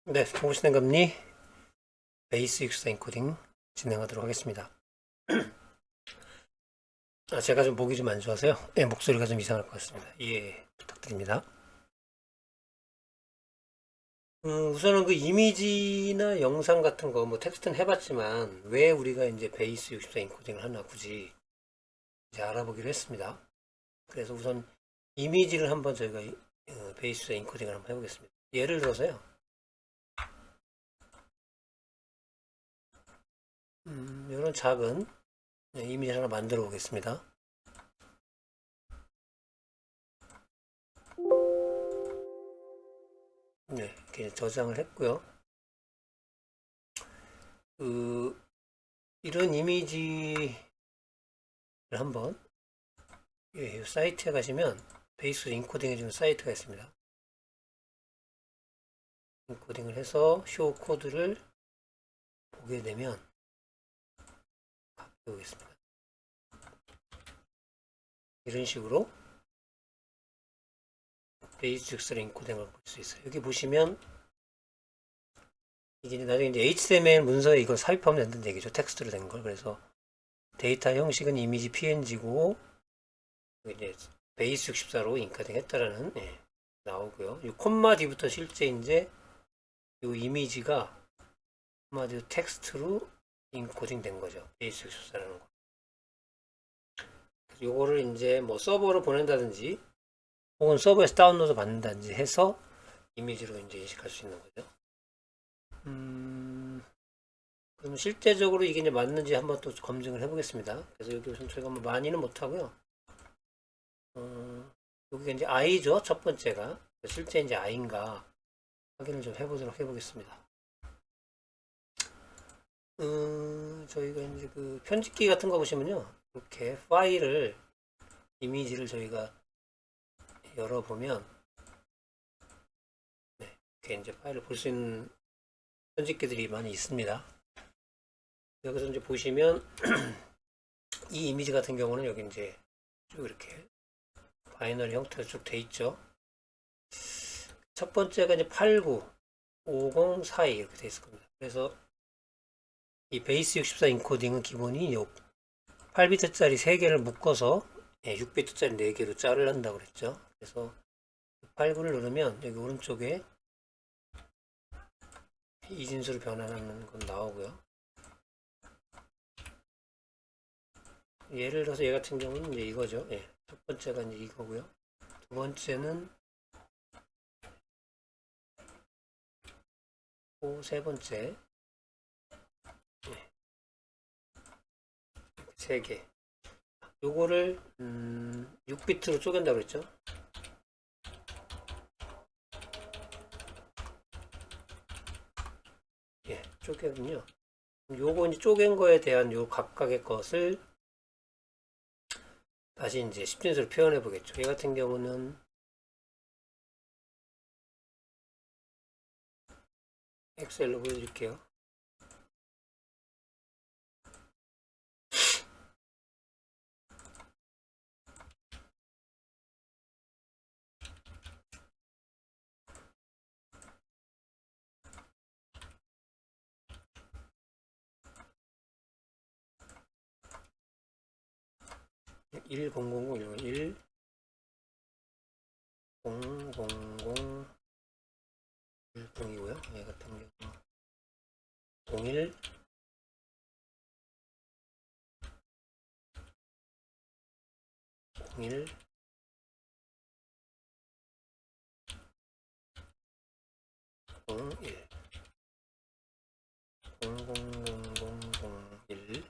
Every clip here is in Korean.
네, 통신의 금리 베이스 익스트 엔코딩 진행하도록 하겠습니다. 제가 좀 목이 좀 안 좋아서요. 네, 목소리가 좀 이상할 것 같습니다. 이해 부탁드립니다. 우선은 그 이미지나 영상 같은 거, 뭐 텍스트는 해봤지만 왜 우리가 이제 베이스 64 엔코딩을 하나 굳이 이제 알아보기로 했습니다. 그래서 우선 이미지를 한번 저희가 베이스 엔코딩을 한번 해보겠습니다. 예를 들어서요. 이런 작은 이미지를 하나 만들어 보겠습니다. 네, 이렇게 저장을 했고요. 이런 이미지를 한번 사이트에 가시면 베이스 인코딩 해주는 사이트가 있습니다. 인코딩을 해서 쇼 코드를 보게 되면 보겠습니다. 이런 식으로 베이스 인코딩을 볼 수 있어요. 여기 보시면 이게 나중에 이제 HTML 문서에 이걸 삽입하면 된다는 얘기죠. 텍스트로 된 걸. 그래서 데이터 형식은 이미지 PNG고 이제 베이스 64로 인코딩 했다라는 나오고요. 이 콤마 뒤부터 실제 이제 이 이미지가 콤마 뒤 텍스트로 인코딩 된 거죠. 베이스 64라는 거. 요거를 이제 뭐 서버로 보낸다든지 혹은 서버에서 다운로드 받는다든지 해서 이미지로 이제 인식할 수 있는 거죠. 그럼 실제적으로 이게 이제 맞는지 한번 또 검증을 해보겠습니다. 그래서 여기 우선 저희가 뭐 많이는 못하고요. 여기가 이제 I죠. 첫 번째가. 실제 이제 I인가 확인을 좀 해보도록 해보겠습니다. 저희가 이제 그 편집기 같은 거 보시면요. 이렇게 파일을, 이미지를 저희가 열어보면, 이렇게 이제 파일을 볼 수 있는 편집기들이 많이 있습니다. 여기서 이제 보시면, 이 이미지 같은 경우는 여기 이제 쭉 이렇게 바이너리 형태로 쭉 돼 있죠. 첫 번째가 이제 89, 50, 42 이렇게 돼 있을 겁니다. 그래서 이 베이스 64 인코딩은 기본이 8비트짜리 3개를 묶어서 6비트짜리 4개로 자르려고 그랬죠. 그래서 89를 누르면 여기 오른쪽에 이진수로 변환하는 건 나오고요. 예를 들어서 얘 같은 경우는 이제 이거죠. 첫 번째가 이제 이거고요. 두 번째는 세 번째 3개. 요거를 6비트로 쪼갠다고 그랬죠. 쪼개군요. 요거 이제 쪼갠 거에 대한 요 각각의 것을 다시 이제 10진수로 표현해 보겠죠. 얘 같은 경우는 엑셀로 보여드릴게요. (1 0 0 0 1 0 0 1이고요. 얘 같은 경우 01 01 01 000001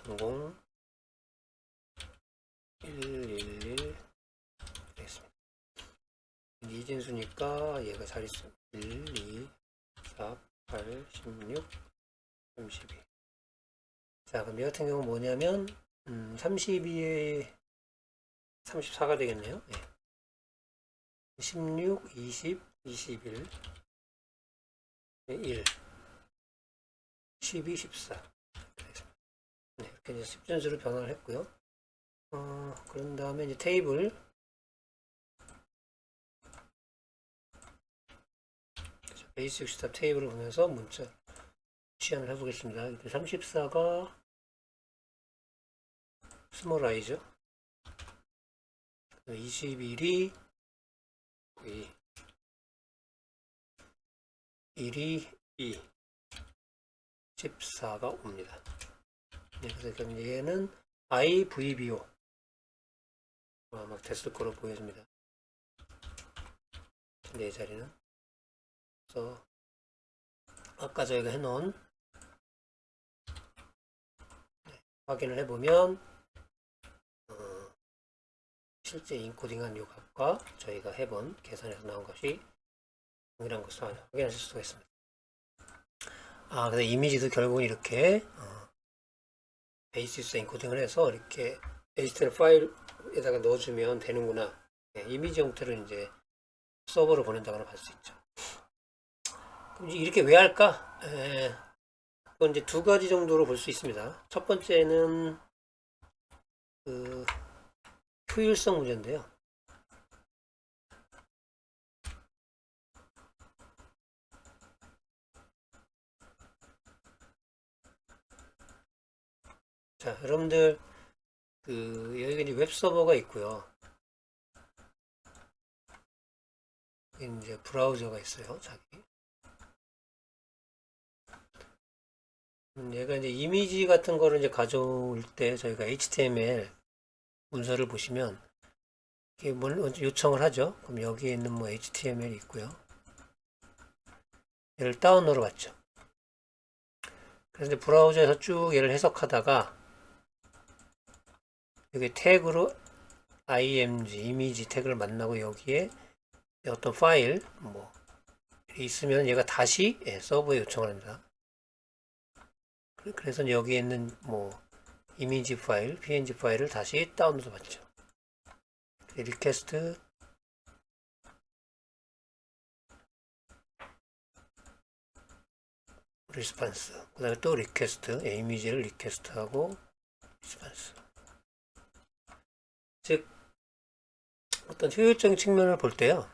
00 111 되겠습니다. 이진수니까 얘가 자릿수 1, 2, 4, 8, 16, 32. 자, 그럼 얘 같은 경우 뭐냐면 32에 34가 되겠네요. 16, 20, 21, 1, 12, 14. 이렇게 이제 10진수로 변환을 했고요. 그런 다음에 이제 테이블 베이스 64 테이블을 보면서 문자 시연을 해보겠습니다. 34가 스몰 i죠. 21이 1이 2, 14가 옵니다. 네, 그래서 얘는 IVBO 아마 됐을 거로 보여집니다. 네 자리는. 그래서 아까 저희가 해놓은 확인을 해보면 실제 인코딩한 요 값과 저희가 해본 계산에서 나온 것이 동일한 것을 확인하실 수가 있습니다. 그래서 이미지도 결국은 이렇게 베이시스 인코딩을 해서 이렇게 HTML 파일에다가 넣어주면 되는구나. 네, 이미지 형태로 이제 서버로 보낸다거나 볼 수 있죠. 그럼 이렇게 왜 할까? 그건 이제 두 가지 정도로 볼 수 있습니다. 첫 번째는 그 효율성 문제인데요. 자, 여러분들 여기가 이제 웹 서버가 있고요. 이제 브라우저가 있어요. 자기. 얘가 이제 이미지 같은 거를 이제 가져올 때 저희가 HTML 문서를 보시면 이게 요청을 하죠. 그럼 여기에 있는 뭐 HTML이 있고요. 얘를 다운로드 받죠. 그래서 이제 브라우저에서 쭉 얘를 해석하다가 여기 태그로 img 이미지 태그를 만나고 여기에 어떤 파일 뭐 있으면 얘가 다시 서버에 요청을 합니다. 그래서 여기에 있는 뭐 이미지 파일, png 파일을 다시 다운로드 받죠. 리퀘스트 리스판스, 그 다음에 또 리퀘스트, 이미지를 리퀘스트하고 리스판스. 즉 어떤 효율적인 측면을 볼 때요,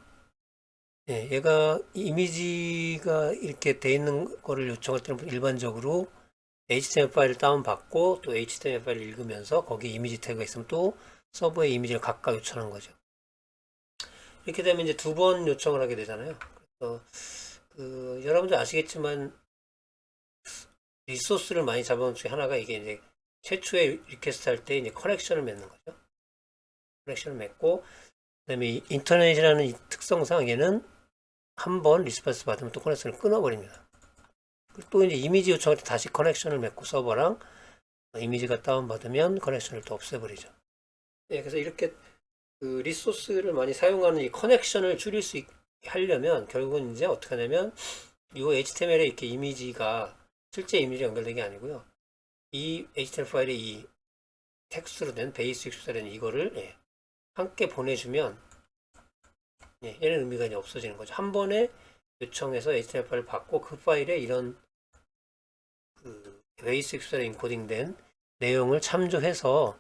얘가 이미지가 이렇게 돼 있는 거를 요청할 때는 일반적으로 HTML 파일을 다운받고 또 HTML 파일을 읽으면서 거기 이미지 태그가 있으면 또 서버에 이미지를 각각 요청하는 거죠. 이렇게 되면 이제 두 번 요청을 하게 되잖아요. 그래서 여러분들 아시겠지만 리소스를 많이 잡아놓은 중에 하나가 이게 이제 최초에 리퀘스트 할 때 이제 커넥션을 맺는 거죠. 커넥션을 맺고 그다음에 인터넷이라는 이 특성상 얘는 한 번 리스폰스 받으면 또 커넥션을 끊어버립니다. 또 이제 이미지 요청할 때 다시 커넥션을 맺고 서버랑 이미지가 다운받으면 커넥션을 또 없애버리죠. 네, 그래서 이렇게 리소스를 많이 사용하는 이 커넥션을 줄일 수 있게 하려면 결국은 이제 어떻게 하냐면 이 HTML에 이렇게 이미지가 실제 이미지가 연결된 게 아니고요. 이 HTML 파일에 이 텍스트로 된 베이스 64된 이거를 함께 보내주면 얘는 의미가 이제 없어지는 거죠. 한 번에 요청해서 HTML 파일을 받고 그 파일에 이런 베이스 64에 인코딩된 내용을 참조해서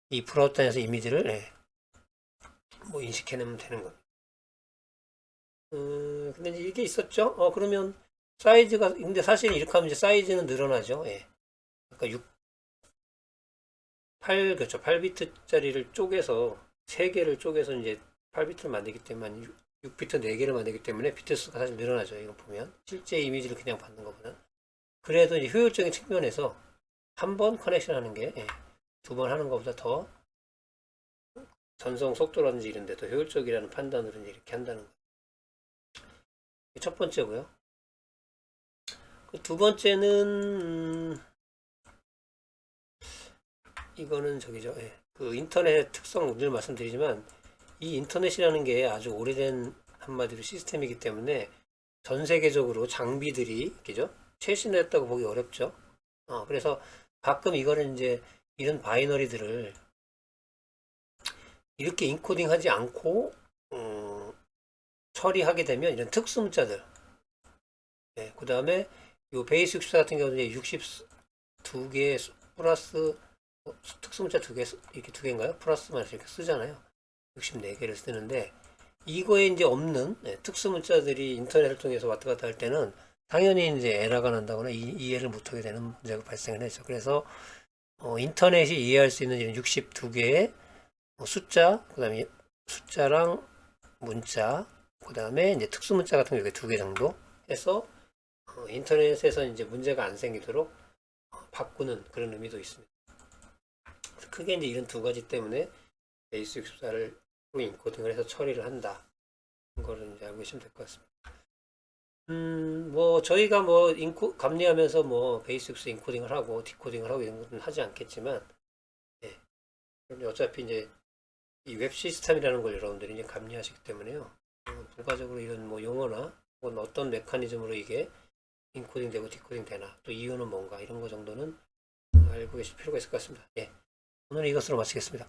이 브라우저에서 이미지를 뭐 인식해내면 되는 겁니다. 근데 이제 이게 있었죠? 그러면 사이즈가, 근데 사실 이렇게 하면 이제 사이즈는 늘어나죠. 그러니까 8, 8비트짜리를 쪼개서, 3개를 쪼개서 이제 8비트를 만들기 때문에 6비트 4개를 만들기 때문에 비트 수가 사실 늘어나죠. 이거 보면. 실제 이미지를 그냥 받는 것보다. 그래도 이제 효율적인 측면에서 한 번 커넥션 하는 게, 2번 하는 것보다 더 전송 속도라든지 이런 데 더 효율적이라는 판단으로 이제 이렇게 한다는 거예요. 첫 번째고요. 두 번째는 이거는 저기죠. 그 인터넷 특성 늘 말씀드리지만 이 인터넷이라는 게 아주 오래된 한마디로 시스템이기 때문에 전 세계적으로 장비들이 그죠? 최신했다고 보기 어렵죠. 그래서 가끔 이거는 이제 이런 바이너리들을 이렇게 인코딩하지 않고 처리하게 되면 이런 특수 문자들, 그 다음에 이 베이스 64 같은 경우는 62개 플러스 특수 문자 2개 이렇게 2개인가요? 플러스 마이너스 이렇게 쓰잖아요. 64개를 쓰는데 이거에 이제 없는 특수 문자들이 인터넷을 통해서 왔다 갔다 할 때는 당연히 이제 에러가 난다거나 이해를 못하게 되는 문제가 발생을 했죠. 그래서 인터넷이 이해할 수 있는 이런 62개의 숫자, 그다음에 숫자랑 문자, 그다음에 이제 특수 문자 같은 거 이렇게 2개 정도 해서 인터넷에서 이제 문제가 안 생기도록 바꾸는 그런 의미도 있습니다. 크게 이제 이런 두 가지 때문에 베이스 64를 인코딩을 해서 처리를 한다. 그거를 이제 알고 계시면 될 것 같습니다. 뭐 저희가 뭐 감리하면서 뭐 베이스 64 인코딩을 하고 디코딩을 하고 이런 것은 하지 않겠지만, 예. 어차피 이제 이 웹 시스템이라는 걸 여러분들이 이제 감리하시기 때문에요. 부가적으로 이런 뭐 용어나 혹은 어떤 메커니즘으로 이게 인코딩 되고 디코딩 되나, 또 이유는 뭔가 이런 거 정도는 알고 계실 필요가 있을 것 같습니다. 예. 오늘 이것으로 마치겠습니다.